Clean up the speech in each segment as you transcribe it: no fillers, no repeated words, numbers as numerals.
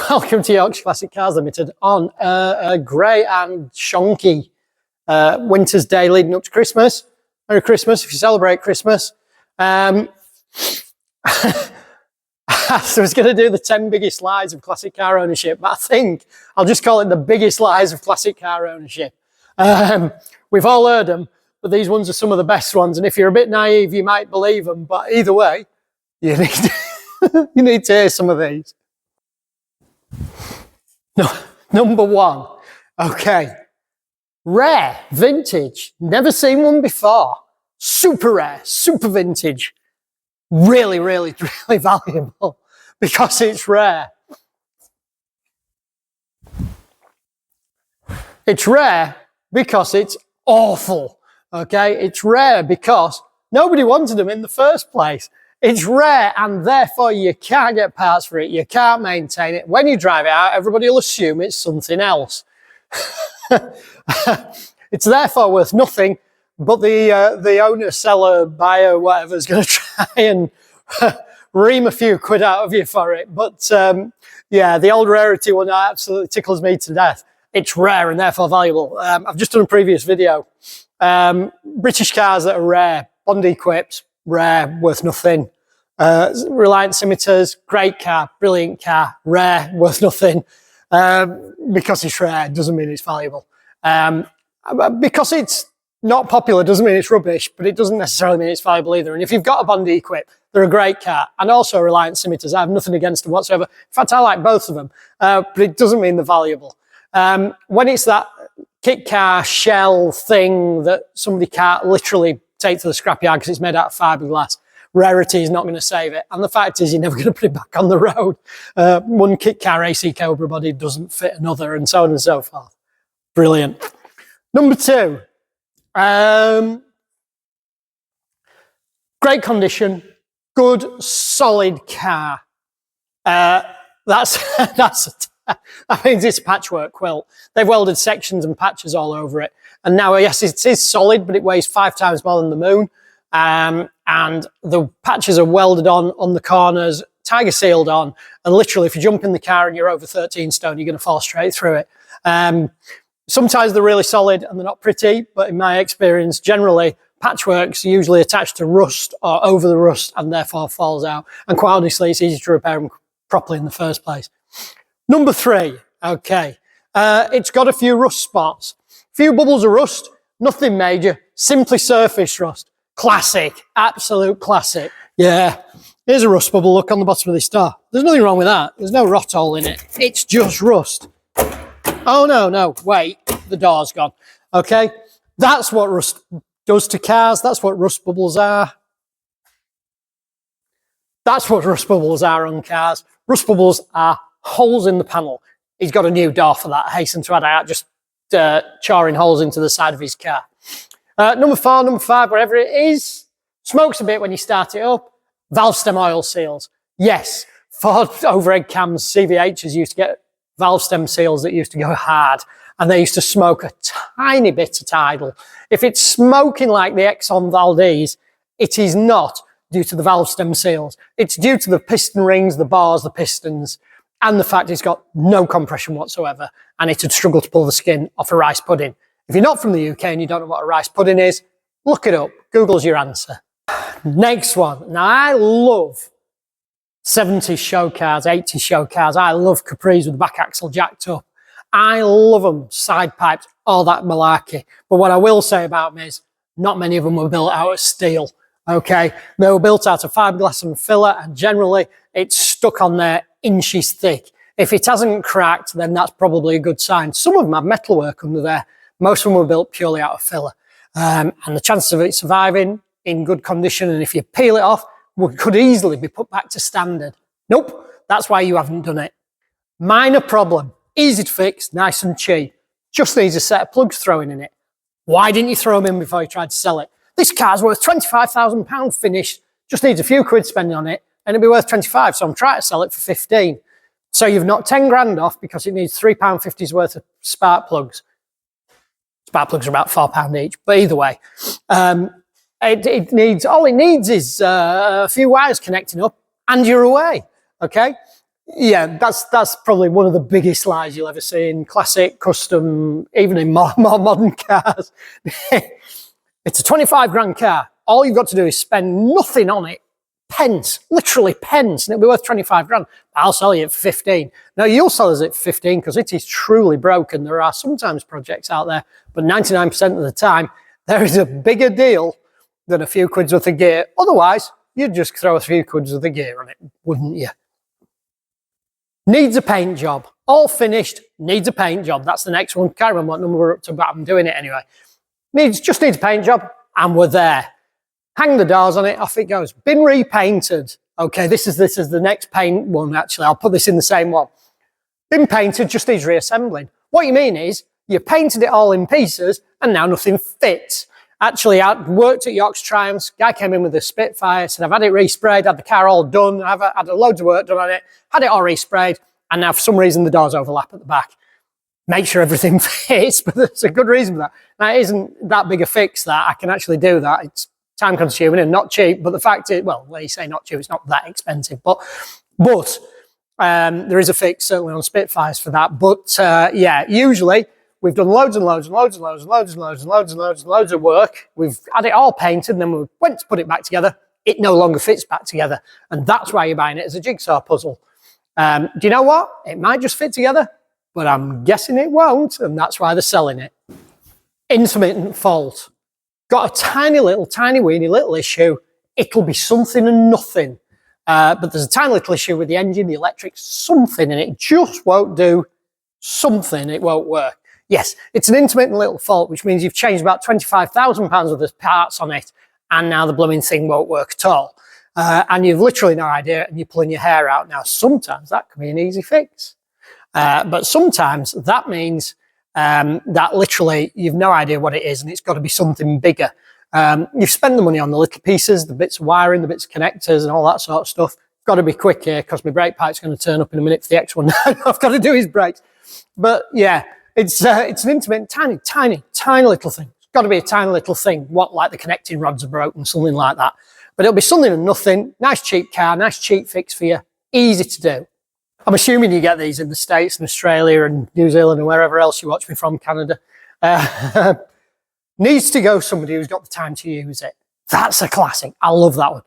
Welcome to Yorkshire Classic Cars Limited on a grey and shonky winter's day leading up to Christmas. Merry Christmas if you celebrate Christmas. So I was going to do the 10 biggest lies of classic car ownership, but I think I'll just call it the biggest lies of classic car ownership. We've all heard them, but these ones are some of the best ones. And if you're a bit naive, you might believe them. But either way, you need, you need to hear some of these. No, number one. Okay. Rare, vintage, never seen one before. Super rare, super vintage. Really, really, really valuable because it's rare. It's rare because it's awful. Okay. It's rare because nobody wanted them in the first place. It's rare and therefore you can't get parts for it. You can't maintain it. When you drive it out, everybody will assume it's something else. It's therefore worth nothing, but the owner, seller, buyer, whatever is going to try and ream a few quid out of you for it. But yeah, the old rarity one absolutely tickles me to death. It's rare and therefore valuable. I've just done a previous video. British cars that are rare, Bond equipped, rare, worth nothing. Reliant scimitars, great car, brilliant car, rare, worth nothing. Because it's rare doesn't mean it's valuable. Because it's not popular doesn't mean it's rubbish, but it doesn't necessarily mean it's valuable either. And if you've got a Bond equip, they're a great car, and also Reliant scimitars. I have nothing against them whatsoever. In fact, I like both of them, but it doesn't mean they're valuable. When it's that kit car shell thing that somebody can't literally take to the scrapyard because it's made out of fiberglass, rarity is not going to save it. And the fact is, you're never going to put it back on the road. One kit car AC Cobra body doesn't fit another, and so on and so forth. Brilliant. Number two, great condition, good, solid car. That means it's a patchwork quilt. They've welded sections and patches all over it. And now, yes, it is solid, but it weighs 5 times more than the moon. And the patches are welded on the corners, tiger sealed on. And literally, if you jump in the car and you're over 13 stone, you're going to fall straight through it. Sometimes they're really solid and they're not pretty, but in my experience, generally, patchwork's usually attached to rust or over the rust and therefore falls out. And quite honestly, it's easy to repair them properly in the first place. Number three, okay. It's got a few rust spots. Few bubbles of rust, nothing major, simply surface rust. Classic, absolute classic. Yeah, here's a rust bubble, look on the bottom of this door. There's nothing wrong with that. There's no rot hole in it. It's just rust. Oh, no, wait, the door's gone. Okay, that's what rust does to cars. That's what rust bubbles are. That's what rust bubbles are on cars. Rust bubbles are holes in the panel. He's got a new door for that. I hasten to add, out just charring holes into the side of his car. Number four, number five, wherever it is, smokes a bit when you start it up. Valve stem oil seals. Yes, Ford overhead cams, CVHs used to get valve stem seals that used to go hard, and they used to smoke a tiny bit at idle. If it's smoking like the Exxon Valdez, it is not due to the valve stem seals. It's due to the piston rings, the bars, the pistons, and the fact it's got no compression whatsoever, and it would struggle to pull the skin off a rice pudding. If you're not from the UK and you don't know what a rice pudding is, look it up. Google's your answer. Next one. Now, I love 70s show cars, 80s show cars. I love Capris with the back axle jacked up. I love them, side pipes, all that malarkey. But what I will say about them is not many of them were built out of steel. Okay, they were built out of fiberglass and filler, and generally it's stuck on there inches thick. If it hasn't cracked, then that's probably a good sign. Some of them have metalwork under there. Most of them were built purely out of filler. And the chances of it surviving in good condition, and if you peel it off, could easily be put back to standard. Nope, that's why you haven't done it. Minor problem, easy to fix, nice and cheap. Just needs a set of plugs thrown in it. Why didn't you throw them in before you tried to sell it? This car's worth £25,000 finished, just needs a few quid spending on it, and it'll be worth 25, so I'm trying to sell it for 15. So you've knocked 10 grand off because it needs £3.50's worth of spark plugs. Spark plugs are about £4 each, but either way, all it needs is a few wires connecting up, and you're away. Okay, Yeah, that's probably one of the biggest lies you'll ever see in classic, custom, even in more modern cars. It's a 25 grand car. All you've got to do is spend nothing on it. Pence, literally pence, and it'll be worth 25 grand. I'll sell you it for 15. Now you'll sell us it for 15 because it is truly broken. There are sometimes projects out there, but 99% of the time, there is a bigger deal than a few quid's worth of gear. Otherwise, you'd just throw a few quid's worth of gear on it, wouldn't you? Needs a paint job. All finished, needs a paint job. That's the next one. Can't remember what number we're up to, but I'm doing it anyway. Just needs a paint job, and we're there. Hang the doors on it, off it goes. Been repainted. Okay, this is the next paint one, actually. I'll put this in the same one. Been painted, just needs reassembling. What you mean is, you painted it all in pieces, and now nothing fits. Actually, I worked at York's Triumphs. Guy came in with a Spitfire, said, I've had it resprayed, had the car all done, I've had loads of work done on it, had it all resprayed, and now for some reason the doors overlap at the back. Make sure everything fits, but there's a good reason for that. Now, it isn't that big a fix that I can actually do that. It's time consuming and not cheap, but the fact is, well, when you say not cheap, it's not that expensive, but there is a fix certainly on Spitfires for that. But yeah, usually we've done loads and loads and loads and loads and loads and loads and loads and loads and loads of work. We've had it all painted, and then we went to put it back together. It no longer fits back together, and that's why you're buying it as a jigsaw puzzle. Do you know what? It might just fit together, but I'm guessing it won't, and that's why they're selling it. Intermittent fault. Got a tiny weeny little issue. It'll be something and nothing. But there's a tiny little issue with the engine, the electric, something, and it just won't do something. It won't work. Yes, it's an intermittent little fault, which means you've changed about £25,000 worth of parts on it, and now the blooming thing won't work at all. And you've literally no idea, and you're pulling your hair out. Now, sometimes that can be an easy fix. But sometimes that means that literally you've no idea what it is, and it's got to be something bigger. You've spent the money on the little pieces, the bits of wiring, the bits of connectors and all that sort of stuff. Got to be quick here because my brake pipe's going to turn up in a minute for the X1. I've got to do his brakes. But yeah, it's an intermittent, tiny little thing. It's got to be a tiny little thing. What, like the connecting rods are broken, something like that. But it'll be something and nothing. Nice cheap car, nice cheap fix for you. Easy to do. I'm assuming you get these in the States and Australia and New Zealand and wherever else you watch me from, Canada. Needs to go somebody who's got the time to use it. That's a classic. I love that one.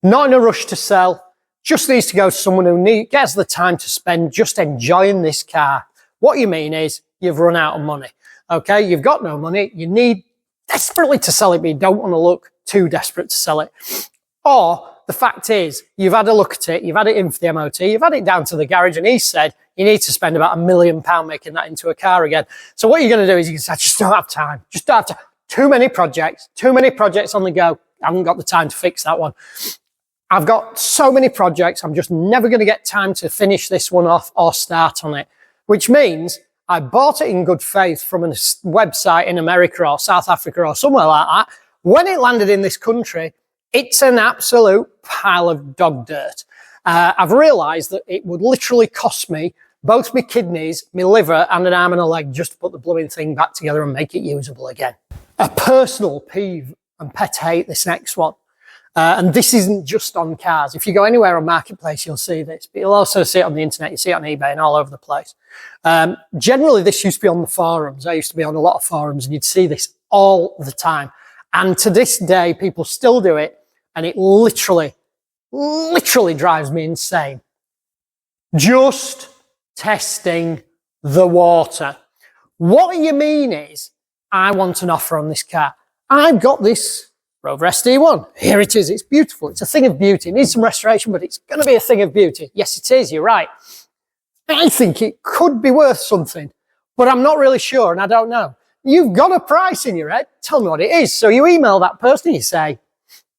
Not in a rush to sell. Just needs to go to someone who gets the time to spend just enjoying this car. What you mean is you've run out of money. Okay, you've got no money. You need desperately to sell it, but you don't want to look too desperate to sell it. Or the fact is, you've had a look at it, you've had it in for the MOT, you've had it down to the garage, and he said you need to spend about £1 million making that into a car again. So what you're going to do is you can say, I just don't have time. Just don't have time. Too many projects on the go. I haven't got the time to fix that one. I've got so many projects, I'm just never going to get time to finish this one off or start on it. Which means I bought it in good faith from a website in America or South Africa or somewhere like that. When it landed in this country, it's an absolute pile of dog dirt. I've realised that it would literally cost me both my kidneys, my liver and an arm and a leg just to put the blooming thing back together and make it usable again. A personal peeve and pet hate, this next one. And this isn't just on cars. If you go anywhere on Marketplace, you'll see this. But you'll also see it on the internet. You see it on eBay and all over the place. Generally, this used to be on the forums. I used to be on a lot of forums, and you'd see this all the time. And to this day, people still do it. And it literally drives me insane. Just testing the water. What you mean is, I want an offer on this car. I've got this Rover SD1. Here it is. It's beautiful. It's a thing of beauty. It needs some restoration, but it's going to be a thing of beauty. Yes, it is. You're right. I think it could be worth something, but I'm not really sure, and I don't know. You've got a price in your head. Tell me what it is. So you email that person and you say,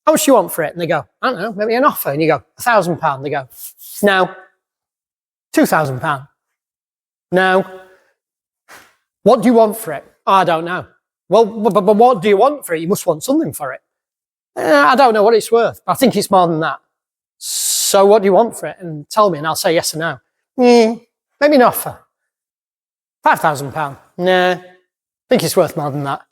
how much do you want for it? And they go, I don't know, maybe an offer. And you go, £1,000. They go, no. £2,000. No. What do you want for it? Oh, I don't know. Well, but what do you want for it? You must want something for it. I don't know what it's worth. I think it's more than that. So what do you want for it? And tell me, and I'll say yes or no. Maybe an offer. £5,000. Nah, I think it's worth more than that.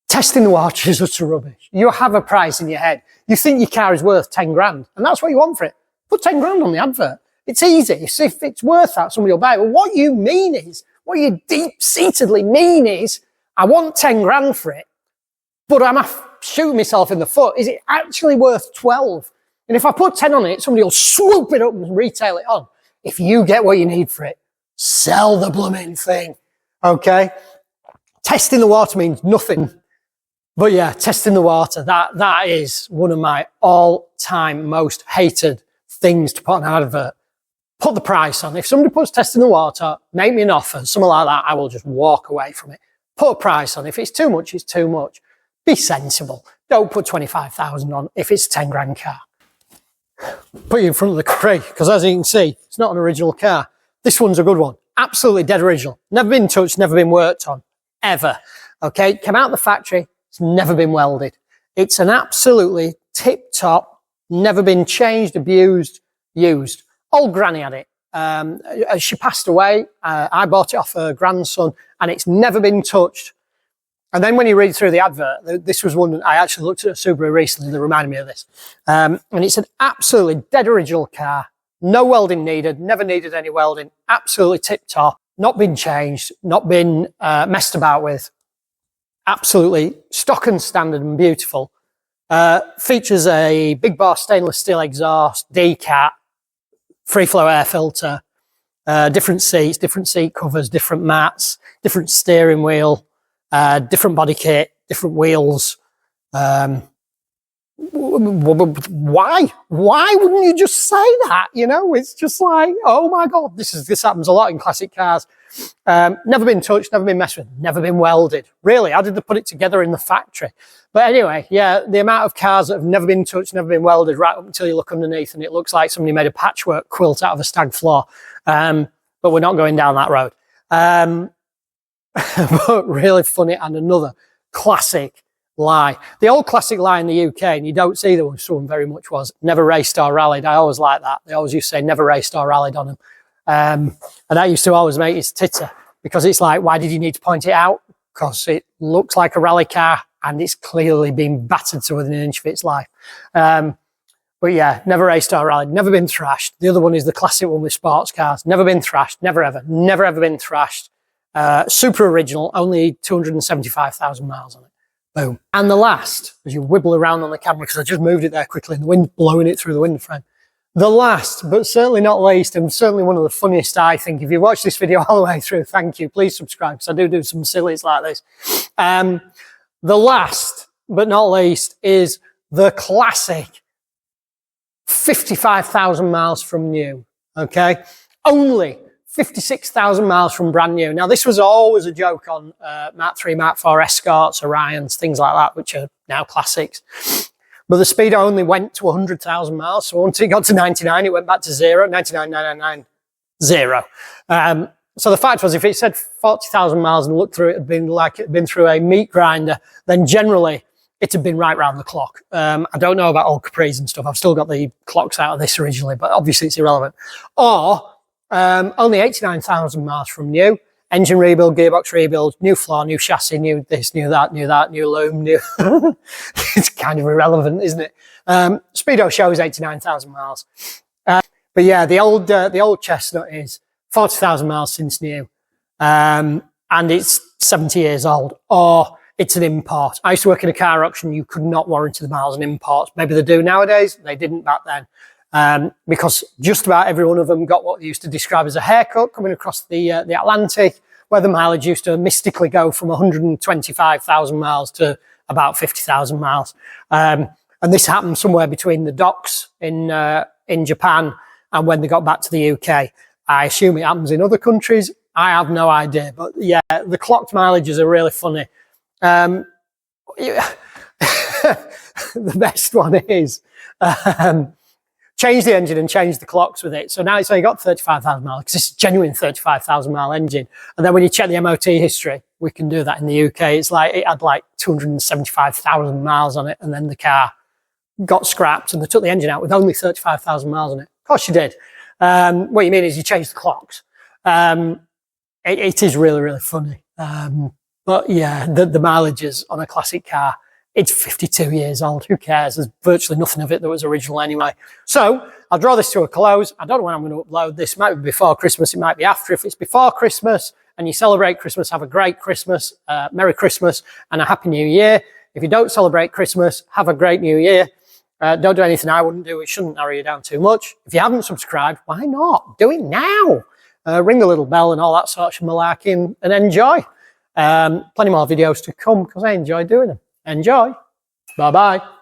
Testing the water is utter rubbish. You have a price in your head. You think your car is worth 10 grand, and that's what you want for it. put 10 grand on the advert. It's easy. So if it's worth that, somebody will buy it. But what you deep-seatedly mean is, I want 10 grand for it, but I'm shooting myself in the foot. Is it actually worth 12? And if I put 10 on it, somebody will swoop it up and retail it on. If you get what you need for it, sell the blooming thing. Okay? Testing the water means nothing. But yeah, testing the water, that is one of my all-time most hated things to put on an advert. Put the price on. If somebody puts testing the water, make me an offer, something like that, I will just walk away from it. Put a price on. If it's too much, it's too much. Be sensible. Don't put 25,000 on if it's a 10 grand car. Put you in front of the Capri, because as you can see, it's not an original car. This one's a good one. Absolutely dead original. Never been touched, never been worked on. Ever. Okay? Came out of the factory. It's never been welded. It's an absolutely tip-top, never been changed, abused, used. Old granny had it. She passed away. I bought it off her grandson, and it's never been touched. And then when you read through the advert, this was one I actually looked at a Subaru recently that reminded me of this. And it's an absolutely dead original car. No welding needed, never needed any welding. Absolutely tip-top. Not been changed, not been messed about with. Absolutely stock and standard and beautiful. Features a big bar stainless steel exhaust, decat, free flow air filter, different seats, different seat covers, different mats, different steering wheel, different body kit, different wheels. Why? Why wouldn't you just say that? You know, it's just like, oh my God, this happens a lot in classic cars. Never been touched, never been messed with, never been welded. Really, how did they put it together in the factory? But anyway, yeah, the amount of cars that have never been touched, never been welded, right up until you look underneath and it looks like somebody made a patchwork quilt out of a stag floor. But we're not going down that road. But really funny, and another classic lie. The old classic lie in the UK, and you don't see this one very much, was never raced or rallied. I always like that. They always used to say never raced or rallied on them. And that used to always make his titter, because it's like, why did you need to point it out? Because it looks like a rally car and it's clearly been battered to within an inch of its life. But yeah, never raced or rallied, never been thrashed. The other one is the classic one with sports cars. Never been thrashed, never ever been thrashed. Super original, only 275,000 miles on it. Boom. And the last, as you wibble around on the camera, because I just moved it there quickly and the wind blowing it through the window frame. The last, but certainly not least, and certainly one of the funniest, I think. If you watch this video all the way through, thank you. Please subscribe, because I do some sillies like this. The last, but not least, is the classic 55,000 miles from new. Okay? Only 56,000 miles from brand new. Now, this was always a joke on Mark 3, Mark 4 Escorts, Orions, things like that, which are now classics. But the speedo only went to 100,000 miles. So once it got to 99, it went back to 0, 99,999, 0. So the fact was, if it said 40,000 miles and looked through it, had been like it had been through a meat grinder, then generally it had been right round the clock. I don't know about old Capris and stuff. I've still got the clocks out of this originally, but obviously it's irrelevant. Or only 89,000 miles from new. Engine rebuild, gearbox rebuild, new floor, new chassis, new this, new that, new loom, new... It's kind of irrelevant, isn't it? Speedo shows 89,000 miles. But yeah, the old chestnut is 40,000 miles since new. And it's 70 years old. Or it's an import. I used to work in a car auction. You could not warranty the miles on imports. Maybe they do nowadays. They didn't back then. Because just about every one of them got what they used to describe as a haircut coming across the Atlantic, where the mileage used to mystically go from 125,000 miles to about 50,000 miles. And this happened somewhere between the docks in Japan and when they got back to the UK. I assume it happens in other countries. I have no idea. But yeah, the clocked mileages are really funny. The best one is... change the engine and change the clocks with it. So now it's only got 35,000 miles, because it's a genuine 35,000 mile engine. And then when you check the MOT history, we can do that in the UK. It's like, it had like 275,000 miles on it. And then the car got scrapped and they took the engine out with only 35,000 miles on it. Of course you did. What you mean is you changed the clocks. It is really, really funny. But yeah, the mileages on a classic car It's 52 years old. Who cares? There's virtually nothing of it that was original anyway. So I'll draw this to a close. I don't know when I'm going to upload this. It might be before Christmas. It might be after. If it's before Christmas and you celebrate Christmas, have a great Christmas, Merry Christmas and a Happy New Year. If you don't celebrate Christmas, have a great New Year. Don't do anything I wouldn't do. It shouldn't narrow you down too much. If you haven't subscribed, why not? Do it now. Ring the little bell and all that sort of malarkey and enjoy. Plenty more videos to come because I enjoy doing them. Enjoy. Bye-bye.